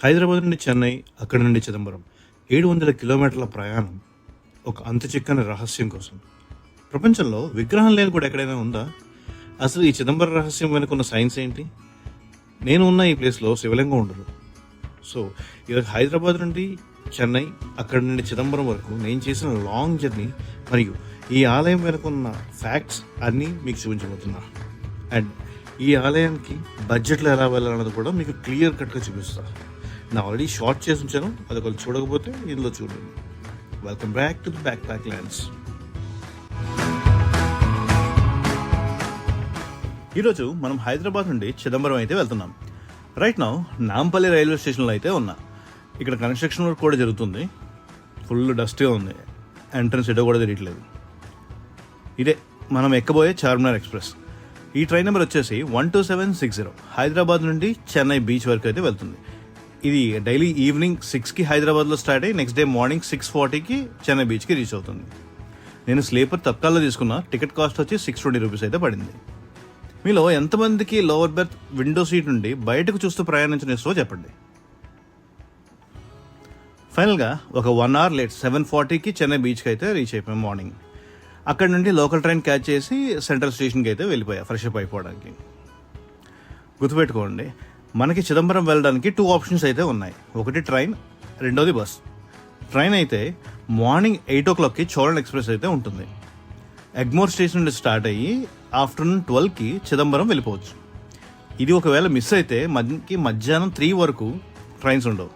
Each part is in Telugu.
హైదరాబాద్ నుండి చెన్నై, అక్కడి నుండి చిదంబరం 700 కిలోమీటర్ల ప్రయాణం ఒక అంతుచిక్కని రహస్యం కోసం. ప్రపంచంలో విగ్రహం లేని కూడా ఎక్కడైనా ఉందా? అసలు ఈ చిదంబరం రహస్యం వెనుకున్న సైన్స్ ఏంటి? నేను ఉన్న ఈ ప్లేస్లో శివలింగం ఉండదు. సో ఈరోజు హైదరాబాద్ నుండి చెన్నై, అక్కడి నుండి చిదంబరం వరకు నేను చేసిన లాంగ్ జర్నీ మరియు ఈ ఆలయం వెనుకున్న ఫ్యాక్ట్స్ అన్నీ మీకు చూపించబోతున్నా. అండ్ ఈ ఆలయానికి బడ్జెట్లో ఎలా వెళ్ళాలన్నది కూడా మీకు క్లియర్ కట్గా చూపిస్తా. నా ఆల్రెడీ షార్ట్ చేసి ఉంచాను, అది ఒకళ్ళు చూడకపోతే ఇందులో చూడండి. Welcome back to the back pack lands. ఈరోజు మనం హైదరాబాద్ నుండి చిదంబరం అయితే వెళ్తున్నాం. రైట్ నౌ నాంపల్లి రైల్వే స్టేషన్లో అయితే ఉన్నా. ఇక్కడ కన్స్ట్రక్షన్ వర్క్ కూడా జరుగుతుంది. ఫుల్ డస్ట్గా ఉంది, ఎంట్రన్స్ ఎటో కూడా తెలియట్లేదు. ఇదే మనం ఎక్కబోయే చార్మినార్ ఎక్స్ప్రెస్. ఈ ట్రైన్ నెంబర్ వచ్చేసి 12760 హైదరాబాద్ నుండి చెన్నై బీచ్ వరకు అయితే వెళ్తుంది. ఇది డైలీ ఈవినింగ్ 6కి హైదరాబాద్లో స్టార్ట్ అయ్యి నెక్స్ట్ డే మార్నింగ్ 6:40కి చెన్నై బీచ్కి రీచ్ అవుతుంది. నేను స్లీపర్ తత్కాల్లో తీసుకున్న. టికెట్ కాస్ట్ వచ్చి 620 రూపీస్ అయితే పడింది. మీలో ఎంతమందికి లోవర్ బెర్త్ విండో సీట్ నుండి బయటకు చూస్తూ ప్రయాణించిన ఇష్టమో చెప్పండి. ఫైనల్గా ఒక 1 hour లేట్ 7:40కి చెన్నై బీచ్కి అయితే రీచ్ అయిపోయాం మార్నింగ్. అక్కడ నుండి లోకల్ ట్రైన్ క్యాచ్ చేసి సెంట్రల్ స్టేషన్కి అయితే వెళ్ళిపోయా ఫ్రెష్ అప్ అయిపోవడానికి. గుర్తుపెట్టుకోండి, మనకి చిదంబరం వెళ్ళడానికి 2 ఆప్షన్స్ అయితే ఉన్నాయి. ఒకటి ట్రైన్, రెండోది బస్. ట్రైన్ అయితే మార్నింగ్ 8 o'clockకి చోళన్ ఎక్స్ప్రెస్ అయితే ఉంటుంది. ఎగ్మోర్ స్టేషన్ నుండి స్టార్ట్ అయ్యి ఆఫ్టర్నూన్ 12కి చిదంబరం వెళ్ళిపోవచ్చు. ఇది ఒకవేళ మిస్ అయితే మనకి మధ్యాహ్నం 3 వరకు ట్రైన్స్ ఉండవు.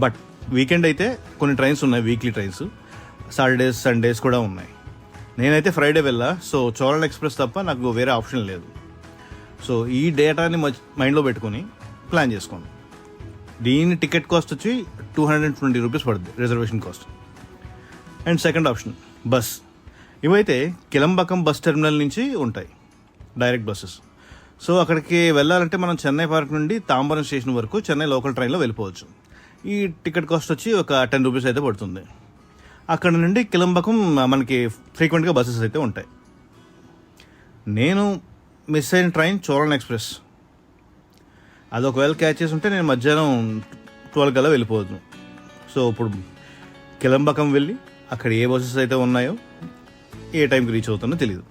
బట్ వీకెండ్ అయితే కొన్ని ట్రైన్స్ ఉన్నాయి, వీక్లీ ట్రైన్స్. సాటర్డేస్, సండేస్ కూడా ఉన్నాయి. నేనైతే ఫ్రైడే వెళ్ళా, సో చోళన్ ఎక్స్ప్రెస్ తప్ప నాకు వేరే ఆప్షన్ లేదు. సో ఈ డేటాని మైండ్లో పెట్టుకుని ప్లాన్ చేసుకోండి. దీని టికెట్ కాస్ట్ వచ్చి 220 రూపీస్ పడుతుంది, reservation cost. And second option bus. ఇవైతే కిలంబకం బస్ టెర్మినల్ నుంచి ఉంటాయి డైరెక్ట్ బస్సెస్. సో అక్కడికి వెళ్ళాలంటే మనం చెన్నై పార్క్ నుండి తాంబరం స్టేషన్ వరకు చెన్నై లోకల్ ట్రైన్లో వెళ్ళిపోవచ్చు. ఈ టికెట్ కాస్ట్ వచ్చి ఒక 10 రూపీస్ అయితే పడుతుంది. అక్కడ నుండి కిలంబకం మనకి ఫ్రీక్వెంట్గా బస్సెస్ అయితే ఉంటాయి. నేను మిస్ అయిన ట్రైన్ చోళన్ ఎక్స్ప్రెస్. అది ఒకవేళ క్యాచ్ చేసి ఉంటే నేను మధ్యాహ్నం 12 కల్లా వెళ్ళిపోవద్దు. సో ఇప్పుడు కిలంబకం వెళ్ళి అక్కడ ఏ బస్సెస్ అయితే ఉన్నాయో ఏ టైంకి రీచ్ అవుతుందో తెలియదు.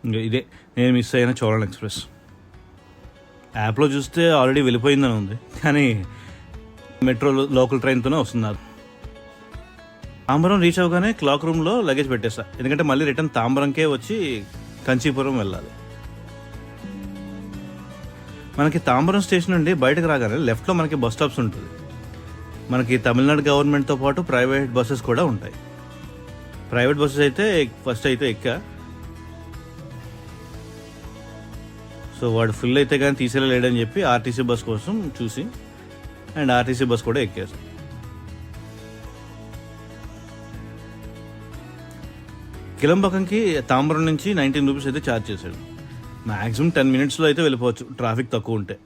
ఇంకా ఇదే నేను మిస్ అయిన చోళన్ ఎక్స్ప్రెస్. యాప్లో చూస్తే ఆల్రెడీ వెళ్ళిపోయిందని ఉంది, కానీ మెట్రో లోకల్ ట్రైన్తోనే వస్తున్నారు. తాంబరం రీచ్ అవ్వగానే క్లాక్ రూమ్లో లగేజ్ పెట్టేస్తా, ఎందుకంటే మళ్ళీ రిటర్న్ తాంబరంకే వచ్చి కంచీపురం వెళ్ళాలి. మనకి తాంబరం స్టేషన్ నుండి బయటకు రాగానే లెఫ్ట్లో మనకి బస్ స్టాప్స్ ఉంటుంది. మనకి తమిళనాడు గవర్నమెంట్తో పాటు ప్రైవేట్ బస్సెస్ కూడా ఉంటాయి. ప్రైవేట్ బస్సెస్ అయితే ఫస్ట్ అయితే ఎక్కా. సో వాడు ఫుల్ అయితే కానీ తీసేయలేడని చెప్పి ఆర్టీసీ బస్ కోసం చూసి అండ్ ఆర్టీసీ బస్ కూడా ఎక్కేసాం. కిలంబకంకి తాంబరం నుంచి 19 రూపీస్ అయితే ఛార్జ్ చేశాడు. మ్యాక్సిమం 10 minutesలో అయితే వెళ్ళిపోవచ్చు, ట్రాఫిక్ తక్కువ ఉంటే.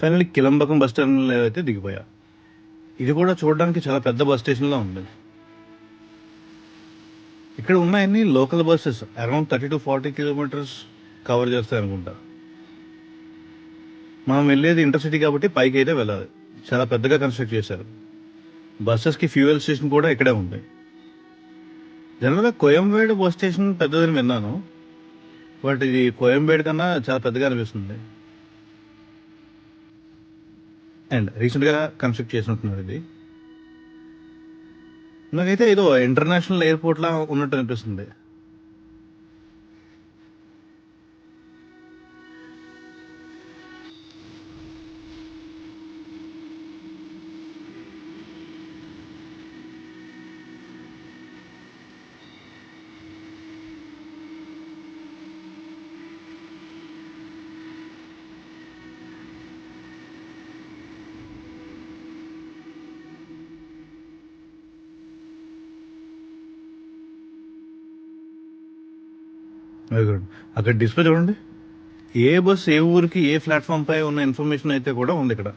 ఫైనల్లీ కిలంబకం బస్ టర్మినల్ అయితే దిగిపోయా. ఇది కూడా చూడడానికి చాలా పెద్ద బస్ స్టేషన్లా ఉంది. ఇక్కడ ఉన్నాయన్నీ local buses, around 30 to 40 kilometres cover చేస్తాయి అనుకుంటా. మనం వెళ్ళేది ఇంటర్సిటీ కాబట్టి పైకి అయితే వెళ్ళాలి. చాలా పెద్దగా కన్స్ట్రక్ట్ చేశారు. బస్సెస్కి ఫ్యూయల్ స్టేషన్ కూడా ఇక్కడే ఉంది. జనరల్గా కోయంబేడు బస్ స్టేషన్ పెద్దదని విన్నాను, బట్ ఇది కోయంబేడు కన్నా చాలా పెద్దగా అనిపిస్తుంది. అండ్ రీసెంట్గా కన్స్ట్రక్ట్ చేసినట్టున్నారు ఇది. నాకైతే ఏదో ఇంటర్నేషనల్ ఎయిర్పోర్ట్లా ఉన్నట్టు అనిపిస్తుంది. Very good. అక్కడ డిస్ప్లే చూడండి, ఏ బస్ ఏ ఊరికి ఏ ప్లాట్ఫామ్ పై ఉన్న ఇన్ఫర్మేషన్ అయితే కూడా ఉంది ఇక్కడ.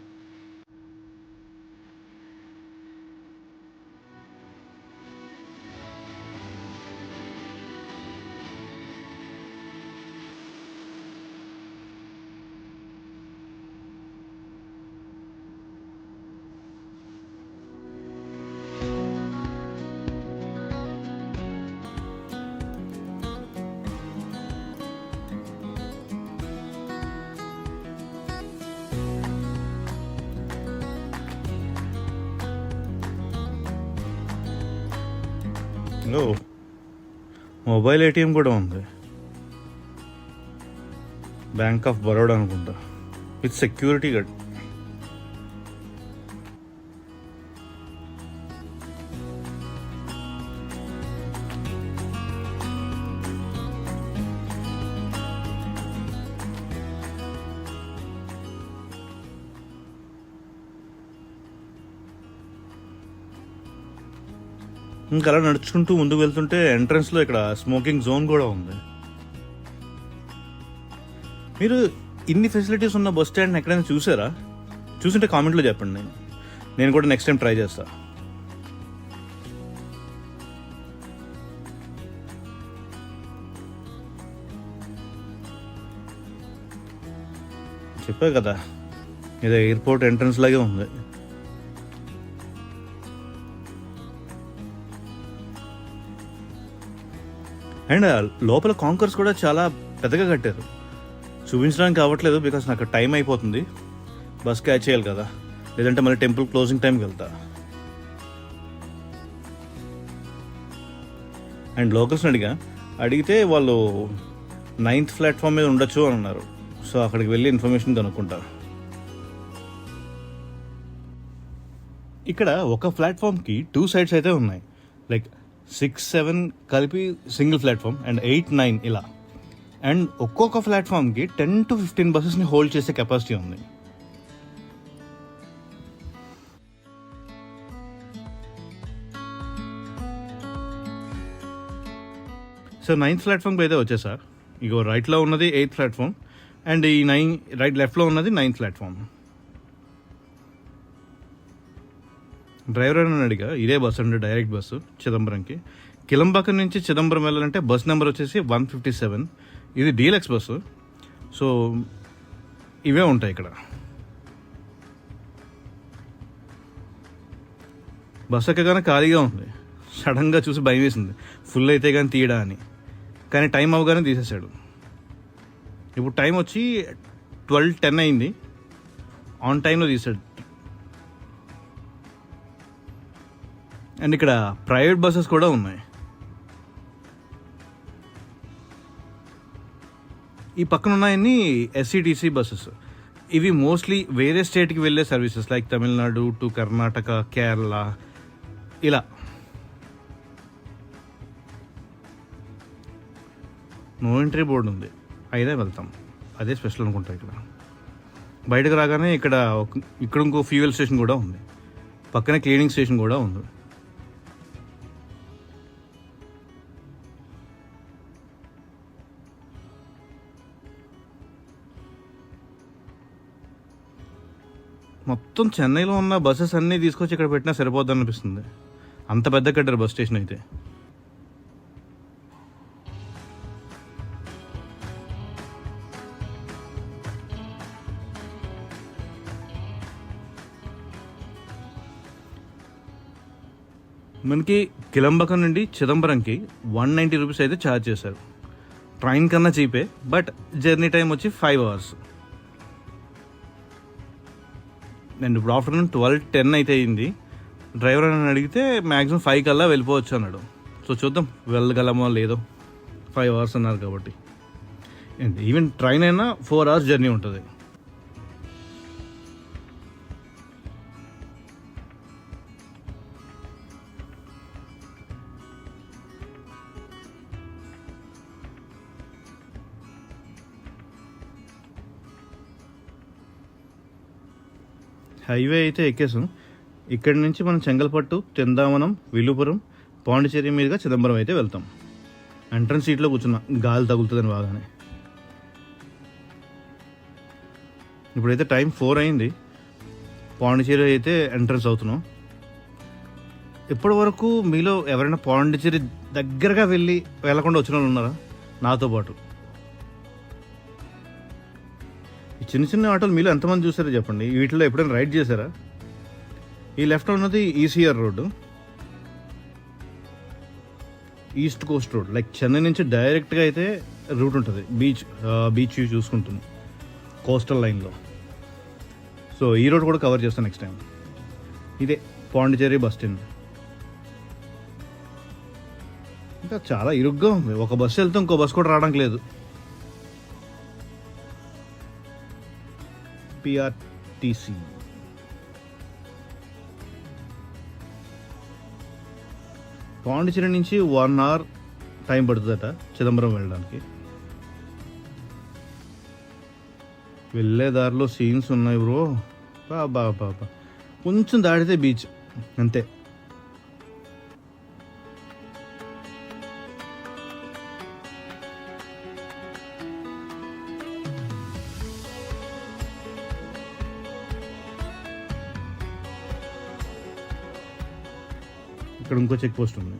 ఓ, మొబైల్ ఏటీఎం కూడా ఉంది. బ్యాంక్ ఆఫ్ బరోడా అనుకుంటా, విత్ సెక్యూరిటీ గార్డ్. ఇంకా అలా నడుచుకుంటూ ముందుకు వెళ్తుంటే ఎంట్రన్స్లో ఇక్కడ స్మోకింగ్ జోన్ కూడా ఉంది. మీరు ఇన్ని ఫెసిలిటీస్ ఉన్న బస్ స్టాండ్ని ఎక్కడైనా చూసారా? చూసింటే కామెంట్లో చెప్పండి, నేను కూడా నెక్స్ట్ టైం ట్రై చేస్తా. చెప్పా కదా, ఇది ఎయిర్పోర్ట్ ఎంట్రన్స్ లాగే ఉంది. అండ్ లోపల కాంకర్స్ కూడా చాలా పెద్దగా కట్టారు. చూపించడానికి కావట్లేదు బికాస్ నాకు టైం అయిపోతుంది, బస్ క్యాచ్ చేయాలి కదా, లేదంటే మళ్ళీ టెంపుల్ క్లోజింగ్ టైంకి వెళ్తా. అండ్ లోకల్స్ని అడిగితే వాళ్ళు 9th ప్లాట్ఫామ్ మీద ఉండొచ్చు అని అన్నారు. సో అక్కడికి వెళ్ళి ఇన్ఫర్మేషన్ కనుక్కుంటా. ఇక్కడ ఒక ప్లాట్ఫామ్కి 2 సైడ్స్ అయితే ఉన్నాయి, లైక్ 6, 7 కలిపి సింగిల్ ప్లాట్ఫామ్, అండ్ 8, 9 ఇలా. అండ్ ఒక్కొక్క ప్లాట్ఫామ్కి 10 to 15 బస్సెస్ని హోల్డ్ చేసే కెపాసిటీ ఉంది. సో 9th ప్లాట్ఫామ్కి అయితే వచ్చేసా. ఇగో రైట్లో ఉన్నది 8th ప్లాట్ఫామ్, అండ్ ఈ లెఫ్ట్లో ఉన్నది 9th ప్లాట్ఫామ్. డ్రైవర్ అని అడిగా, ఇదే బస్సు అండి, డైరెక్ట్ బస్సు చిదంబరంకి. కిలంబాకం నుంచి చిదంబరం వెళ్ళాలంటే బస్ నెంబర్ వచ్చేసి 157. ఇది డీలక్స్ బస్సు. సో ఇవే ఉంటాయి ఇక్కడ. బస్సు ఎక్కగానే ఖాళీగా ఉంది. సడన్గా చూసి భయం వేసింది, ఫుల్ అయితే కానీ తీయడా అని. కానీ టైం అవగానే తీసేశాడు. ఇప్పుడు టైం వచ్చి 12:10 అయింది, ఆన్ టైంలో తీసాడు. అండ్ ఇక్కడ ప్రైవేట్ బస్సెస్ కూడా ఉన్నాయి. ఈ పక్కన ఉన్నాయన్నీ ఎస్సీటీసీ బస్సెస్. ఇవి మోస్ట్లీ వేరే స్టేట్కి వెళ్ళే services, like Tamil Nadu to Karnataka, Kerala ఇలా. నో ఎంట్రీ బోర్డు ఉంది, అయితే వెళ్తాం. అదే స్పెషల్ అనుకుంటా. ఇక్కడ బయటకు రాగానే ఇక్కడ ఇంకో ఫ్యూయల్ స్టేషన్ కూడా ఉంది, పక్కనే క్లీనింగ్ స్టేషన్ కూడా ఉంది. మొత్తం చెన్నైలో ఉన్న బస్సెస్ అన్నీ తీసుకొచ్చి ఇక్కడ పెట్టినా సరిపోద్ది అనిపిస్తుంది, అంత పెద్ద కట్టారు బస్ స్టేషన్ అయితే. మనకి కిలంబకం నుండి చిదంబరంకి 190 రూపీస్ అయితే ఛార్జ్ చేశారు. ట్రైన్ కన్నా చీపే, బట్ జర్నీ టైం వచ్చి 5 hours. అండ్ ఇప్పుడు ఆఫ్టర్నూన్ 12:10 అయితే అయింది. డ్రైవర్ అని అడిగితే మ్యాక్సిమం 5 కల్లా వెళ్ళిపోవచ్చు అన్నాడు. సో చూద్దాం వెళ్ళగలమో లేదో, 5 hours అన్నారు కాబట్టి. ఈవెన్ ట్రైన్ అయినా 4 hours జర్నీ ఉంటుంది. హైవే అయితే ఎక్కేసాం. ఇక్కడి నుంచి మనం చెంగల్పట్టు, చందావనం, విలుపురం, పాండిచేరి మీదుగా చిదంబరం అయితే వెళ్తాం. ఎంట్రన్స్ సీట్లో కూర్చున్నా, గాలి తగులుతుందని బాగానే. ఇప్పుడైతే టైం 4 అయింది. పాండిచేరి అయితే ఎంట్రన్స్ అవుతున్నాం. ఇప్పటి వరకు మీలో ఎవరైనా పాండిచేరి దగ్గరగా వెళ్ళకుండా వచ్చిన వాళ్ళు ఉన్నారా నాతో పాటు? ఈ చిన్న చిన్న ఆటోలు మీలో ఎంతమంది చూసారో చెప్పండి. వీటిలో ఎప్పుడైనా రైడ్ చేశారా? ఈ లెఫ్ట్ ఉన్నది ECR road, east coast road. Like Chennai నుంచి డైరెక్ట్గా అయితే రూట్ ఉంటుంది, బీచ్ వ్యూ చూసుకుంటుంది కోస్టల్ లైన్లో. సో ఈ రోడ్ కూడా కవర్ చేస్తాను నెక్స్ట్ టైం. ఇదే పాండిచేరి బస్ స్టాండ్. ఇంకా చాలా ఇరుగ్గా ఉంది. ఒక బస్సు వెళ్తే ఇంకో బస్సు కూడా రావడానికి లేదు. పిఆర్టీసీ పాండిచేరి నుంచి 1 hour టైం పడుతుందట చిదంబరం వెళ్ళడానికి. వెళ్ళే దారిలో సీన్స్ ఉన్నాయి బ్రో, బాబా. కొంచెం దాటితే బీచ్ అంతే. ఇక్కడ ఇంకో చెక్ పోస్ట్ ఉంది.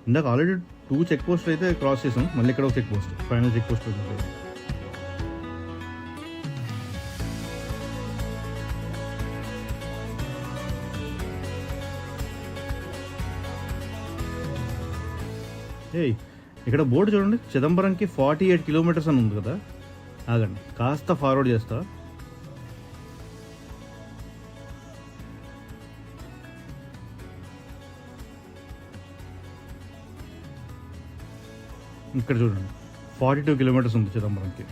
ఇందాక ఆల్రెడీ 2 చెక్ పోస్ట్లు అయితే క్రాస్ చేసాం. మళ్ళీ ఇక్కడ ఒక check post, final check post ఉంటుంది. ఇక్కడ బోర్డు చూడండి, చిదంబరంకి 48 kilometers అని ఉంది కదా. ఆగండి, కాస్త ఫార్వర్డ్ చేస్తా. ఇక్కడ చూడండి 42 kilometers ఉంది చిదంబరంకి.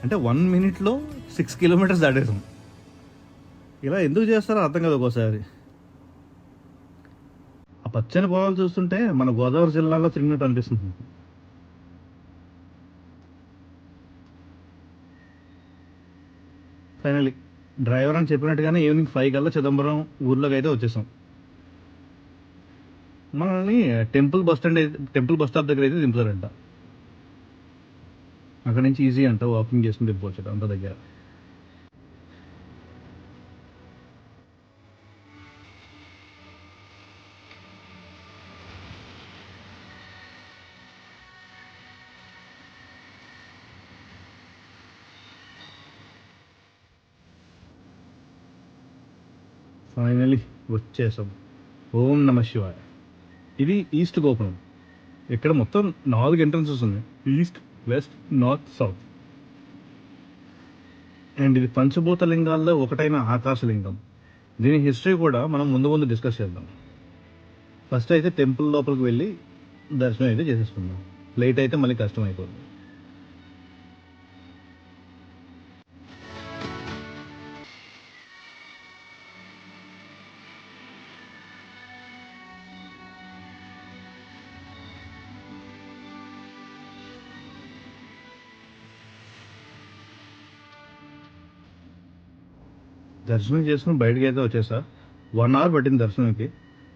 అంటే 1 minute 6 kilometers దాటేసాం. ఇలా ఎందుకు చేస్తారో అర్థం కాదు ఒక్కోసారి. ఆ పచ్చని పొలాలు చూస్తుంటే మన గోదావరి జిల్లాలో తిరిగినట్టు అనిపిస్తుంది. ఫైనలీ డ్రైవర్ అని చెప్పినట్టుగానే ఈవినింగ్ 5 కల్లా చిదంబరం ఊర్లోకి అయితే వచ్చేసాం. మనల్ని టెంపుల్ బస్ స్టాప్ దగ్గర అయితే దింపుతారంట. అక్కడ నుంచి ఈజీ అంట, వాకింగ్ చేసుకుని దింపవచ్చు అంత దగ్గర. ఫైనలీ వచ్చేసాం. ఓం నమ శివాయ. ఇది ఈస్ట్ గోపురం. ఇక్కడ మొత్తం 4 ఎంట్రన్సెస్ ఉన్నాయి, east, west, north, south. And ఇది పంచభూత లింగాల్లో ఒకటైన ఆకాశలింగం. దీని హిస్టరీ కూడా మనం ముందు డిస్కస్ చేద్దాం. ఫస్ట్ అయితే టెంపుల్ లోపలికి వెళ్ళి దర్శనం అయితే చేసేసుకుందాం. లేట్ అయితే మళ్ళీ కష్టం అయిపోతుంది. దర్శనం చేసుకుని బయటకి అయితే వచ్చేసా. 1 hour పట్టింది దర్శనంకి.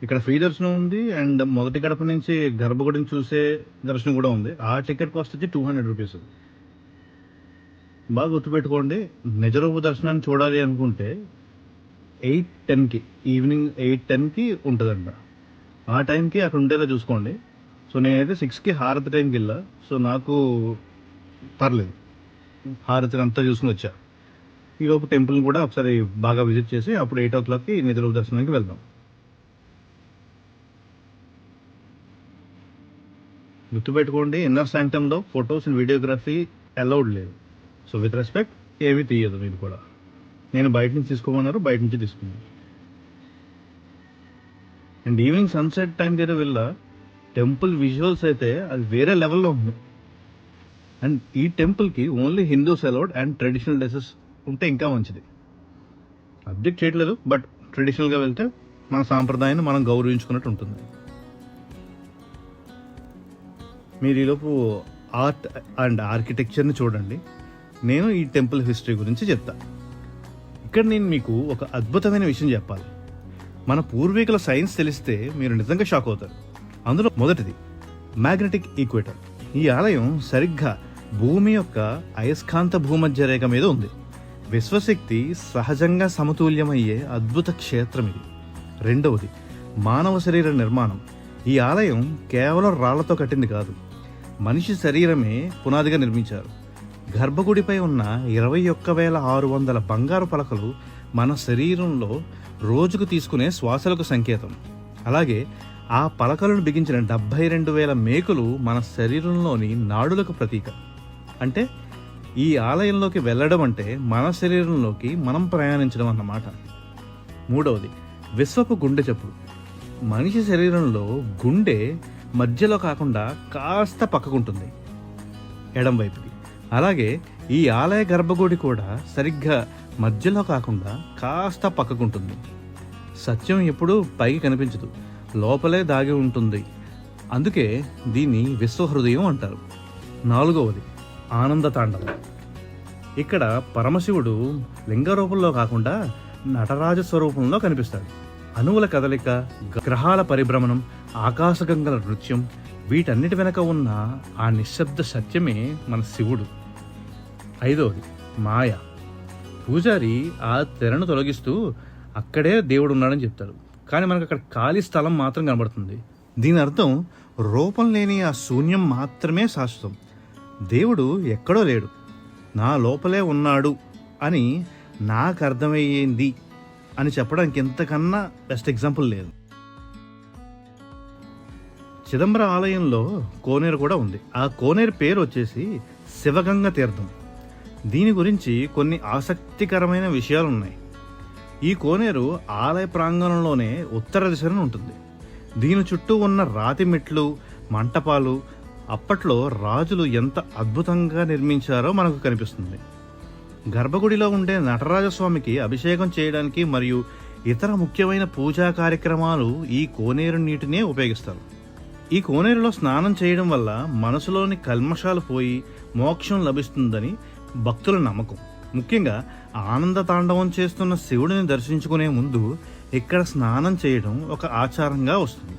ఇక్కడ ఫ్రీ దర్శనం ఉంది, అండ్ మొదటి గడప నుంచి గర్భగుడిని చూసే దర్శనం కూడా ఉంది. ఆ టికెట్ కాస్ట్ వచ్చి 200 రూపీస్. బాగా గుర్తుపెట్టుకోండి, నిజరూప దర్శనాన్ని చూడాలి అనుకుంటే 8:10కి, ఈవినింగ్ 8:10కి ఉంటుందంట. ఆ టైంకి అక్కడ ఉండేలా చూసుకోండి. సో నేనైతే 6కి హారతి టైంకి వెళ్ళా. సో నాకు పర్లేదు, హారతిని అంతా చూసుకుని వచ్చా. ఈలోపు టెంపుల్ని కూడా ఒకసారి బాగా విజిట్ చేసి అప్పుడు 8 o'clockకి నిజరూప దర్శనానికి వెళ్దాం. గుర్తుపెట్టుకోండి, ఇన్నర్ శాంక్టంలో ఫొటోస్ అండ్ వీడియోగ్రఫీ అలౌడ్ లేదు. సో విత్ రెస్పెక్ట్ ఏమీ తీయదు మీరు కూడా. నేను బయట నుంచి తీసుకోమన్నారు, బయట నుంచి తీసుకున్నాను. అండ్ ఈవినింగ్ సన్సెట్ టైంకి అయితే వెళ్ళా, టెంపుల్ విజువల్స్ అయితే అది వేరే లెవెల్లో ఉంది. అండ్ ఈ టెంపుల్కి only Hindus allowed and traditional dresses ఉంటే ఇంకా మంచిది. అబ్జెక్ట్ చేయట్లేదు, బట్ ట్రెడిషనల్గా వెళ్తే మన సాంప్రదాయాన్ని మనం గౌరవించుకున్నట్టు ఉంటుంది. మీరు ఈలోపు ఆర్ట్ అండ్ ఆర్కిటెక్చర్ని చూడండి. నేను ఈ టెంపుల్ హిస్టరీ గురించి చెప్తా. ఇక్కడ నేను మీకు ఒక అద్భుతమైన విషయం చెప్పాలి. మన పూర్వీకుల సైన్స్ తెలిస్తే మీరు నిజంగా షాక్ అవుతారు. అందులో మొదటిది మ్యాగ్నెటిక్ ఈక్వేటర్. ఈ ఆలయం సరిగ్గా భూమి యొక్క అయస్కాంత భూమధ్య రేఖ మీద ఉంది. విశ్వశక్తి సహజంగా సమతుల్యమయ్యే అద్భుత క్షేత్రం ఇది. రెండవది మానవ శరీర నిర్మాణం. ఈ ఆలయం కేవలం రాళ్లతో కట్టింది కాదు, మనిషి శరీరమే పునాదిగా నిర్మించారు. గర్భగుడిపై ఉన్న 21,600 బంగారు పలకలు మన శరీరంలో రోజుకు తీసుకునే శ్వాసలకు సంకేతం. అలాగే ఆ పలకలను బిగించిన 72,000 మేకులు మన శరీరంలోని నాడులకు ప్రతీక. అంటే ఈ ఆలయంలోకి వెళ్ళడం అంటే మన శరీరంలోకి మనం ప్రయాణించడం అన్నమాట. మూడవది విశ్వపు గుండె చప్పుడు. మనిషి శరీరంలో గుండె మధ్యలో కాకుండా కాస్త పక్కకుంటుంది, ఎడం వైపుకి. అలాగే ఈ ఆలయ గర్భగుడి కూడా సరిగ్గా మధ్యలో కాకుండా కాస్త పక్కకుంటుంది. సత్యం ఎప్పుడూ పైకి కనిపించదు, లోపలే దాగి ఉంటుంది. అందుకే దీన్ని విశ్వహృదయం అంటారు. నాలుగవది ఆనంద తాండవం. ఇక్కడ పరమశివుడు లింగ రూపంలో కాకుండా నటరాజ స్వరూపంలో కనిపిస్తాడు. అణువుల కదలిక, గ్రహాల పరిభ్రమణం, ఆకాశగంగల నృత్యం, వీటన్నిటి వెనక ఉన్న ఆ నిశ్శబ్ద సత్యమే మన శివుడు. ఐదవది మాయ. పూజారి ఆ తెరను తొలగిస్తూ అక్కడే దేవుడు ఉన్నాడని చెప్తాడు, కానీ మనకు అక్కడ ఖాళీ స్థలం మాత్రం కనబడుతుంది. దీని అర్థం రూపం లేని ఆ శూన్యం మాత్రమే శాశ్వతం. దేవుడు ఎక్కడో లేడు, నా లోపలే ఉన్నాడు అని నాకు అర్థమయ్యింది అని చెప్పడానికి ఇంతకన్నా బెస్ట్ ఎగ్జాంపుల్ లేదు. చిదంబరం ఆలయంలో కోనేరు కూడా ఉంది. ఆ కోనేరు పేరు వచ్చేసి శివగంగ తీర్థం. దీని గురించి కొన్ని ఆసక్తికరమైన విషయాలు ఉన్నాయి. ఈ కోనేరు ఆలయ ప్రాంగణంలోనే ఉత్తర దిశన ఉంటుంది. దీని చుట్టూ ఉన్న రాతి మెట్లు, మంటపాలు అప్పట్లో రాజులు ఎంత అద్భుతంగా నిర్మించారో మనకు కనిపిస్తుంది. గర్భగుడిలో ఉండే నటరాజస్వామికి అభిషేకం చేయడానికి మరియు ఇతర ముఖ్యమైన పూజా కార్యక్రమాలు ఈ కోనేరు నీటినే ఉపయోగిస్తారు. ఈ కోనేరులో స్నానం చేయడం వల్ల మనసులోని కల్మషాలు పోయి మోక్షం లభిస్తుందని భక్తుల నమ్మకం. ముఖ్యంగా ఆనంద తాండవం చేస్తున్న శివుడిని దర్శించుకునే ముందు ఇక్కడ స్నానం చేయడం ఒక ఆచారంగా వస్తుంది.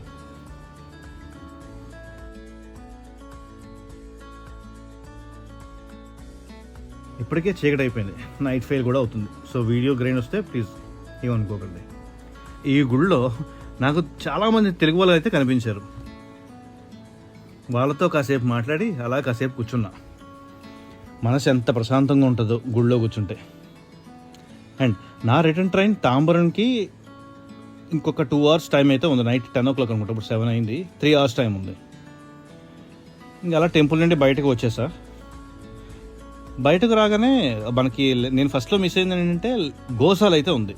ఇప్పటికే చీకటి అయిపోయింది, నైట్ ఫెయిల్ కూడా అవుతుంది. సో వీడియో గ్రైన్ వస్తే ప్లీజ్ ఏమనుకోకండి. ఈ గుళ్ళో నాకు చాలామంది తెలుగు వాళ్ళు అయితే కనిపించారు. వాళ్ళతో కాసేపు మాట్లాడి అలా కాసేపు కూర్చున్నా. మనసు ఎంత ప్రశాంతంగా ఉంటుందో గుళ్ళో కూర్చుంటే. అండ్ నా రిటర్న్ ట్రైన్ తాంబరంకి ఇంకొక 2 hours టైం అయితే ఉంది. నైట్ 10 o'clock అనుకుంటా, ఇప్పుడు 7 అయింది. 3 hours టైం ఉంది. ఇంకా అలా టెంపుల్ నుండి బయటకు వచ్చేసా. బయటకు రాగానే మనకి నేను ఫస్ట్లో మిస్ అయింది ఏంటంటే గోశాల అయితే ఉంది.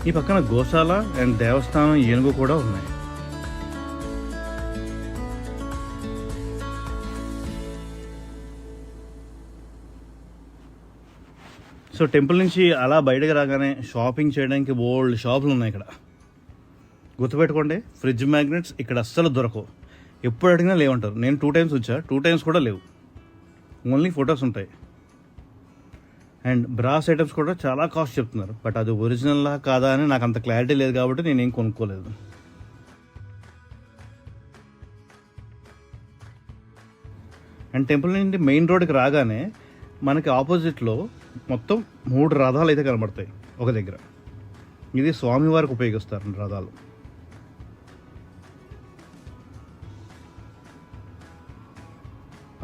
ఈ పక్కన గోశాల అండ్ దేవస్థానం ఏనుగు కూడా ఉన్నాయి. సో టెంపుల్ నుంచి అలా బయటకు రాగానే షాపింగ్ చేయడానికి బోల్డ్ షాపులు ఉన్నాయి ఇక్కడ. గుర్తుపెట్టుకోండి, ఫ్రిడ్జ్ మ్యాగ్నెట్స్ ఇక్కడ అస్సలు దొరకవు. ఎప్పుడు అడిగినా లేవంటారు. నేను 2 టైమ్స్ వచ్చా, 2 టైమ్స్ కూడా లేవు, ఓన్లీ ఫొటోస్ ఉంటాయి. అండ్ బ్రాస్ ఐటమ్స్ కూడా చాలా కాస్ట్ చెప్తున్నారు, బట్ అది ఒరిజినల్లా కాదా అని నాకు అంత క్లారిటీ లేదు కాబట్టి నేనేం కొనుక్కోలేదు. అండ్ టెంపుల్ నుండి మెయిన్ రోడ్కి రాగానే మనకి ఆపోజిట్లో మొత్తం 3 రథాలు అయితే కనబడతాయి ఒక దగ్గర. ఇది స్వామివారికి ఉపయోగిస్తారు రథాలు.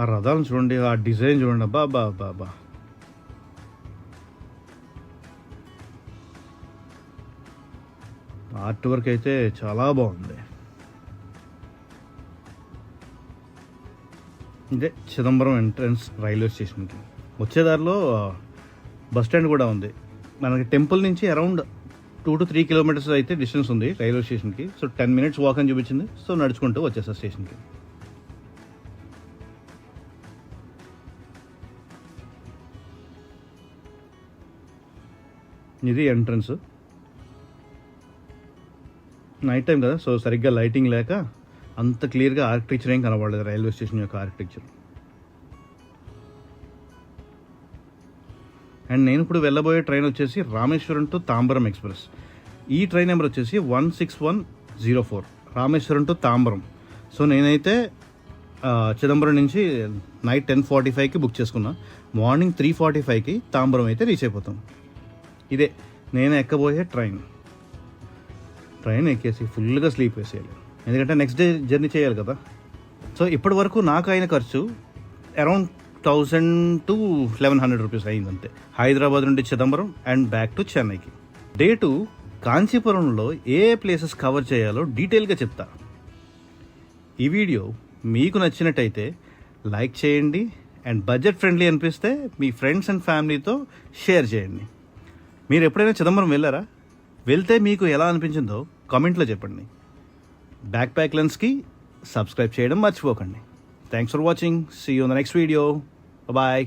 ఆ రథాలను చూడండి, ఆ డిజైన్ చూడండి, అబ్బా అబ్బా అబ్బా అబ్బా. ఆర్ట్ వర్క్ అయితే చాలా బాగుంది. ఇదే చిదంబరం ఎంట్రన్స్ రైల్వే స్టేషన్కి వచ్చేదారిలో బస్ స్టాండ్ కూడా ఉంది. మనకి టెంపుల్ నుంచి అరౌండ్ 2 to 3 కిలోమీటర్స్ అయితే డిస్టెన్స్ ఉంది రైల్వే స్టేషన్కి. సో 10 minutes వాక్ అని చూపించింది. సో నడుచుకుంటూ వచ్చేసా స్టేషన్కి. ఇది ఎంట్రన్స్. నైట్ టైం కదా, సో సరిగ్గా లైటింగ్ లేక అంత క్లియర్గా ఆర్కిటెక్చర్ ఏం కనబడలేదు, రైల్వే స్టేషన్ యొక్క ఆర్కిటెక్చర్. అండ్ నేను ఇప్పుడు వెళ్ళబోయే ట్రైన్ వచ్చేసి రామేశ్వరం టు తాంబరం ఎక్స్ప్రెస్. ఈ ట్రైన్ నెంబర్ వచ్చేసి 16104 రామేశ్వరం టు తాంబరం. సో నేనైతే చిదంబరం నుంచి నైట్ 10:45కి బుక్ చేసుకున్నా. మార్నింగ్ 3:45కి తాంబరం అయితే రీచ్ అయిపోతాం. ఇదే నేను ఎక్కబోయే ట్రైన్ ఎక్కేసి ఫుల్గా స్లీప్ వేసేయాలి, ఎందుకంటే నెక్స్ట్ డే జర్నీ చేయాలి కదా. సో ఇప్పటి వరకు నాకు అయిన ఖర్చు అరౌండ్ 1000 to 1100 రూపీస్ అయింది అంతే, హైదరాబాద్ నుండి చిదంబరం అండ్ బ్యాక్ టు చెన్నైకి. డే 2 కాంచీపురంలో ఏ ప్లేసెస్ కవర్ చేయాలో డీటెయిల్గా చెప్తా. ఈ వీడియో మీకు నచ్చినట్టయితే లైక్ చేయండి, అండ్ బడ్జెట్ ఫ్రెండ్లీ అనిపిస్తే మీ ఫ్రెండ్స్ అండ్ ఫ్యామిలీతో షేర్ చేయండి. మీరు ఎప్పుడైనా చిదంబరం వెళ్ళారా? వెళ్తే మీకు ఎలా అనిపించిందో కామెంట్లో చెప్పండి. బ్యాక్ ప్యాక్ లెన్స్కి సబ్స్క్రైబ్ చేయడం మర్చిపోకండి. Thanks for watching. See you in the next video. Bye.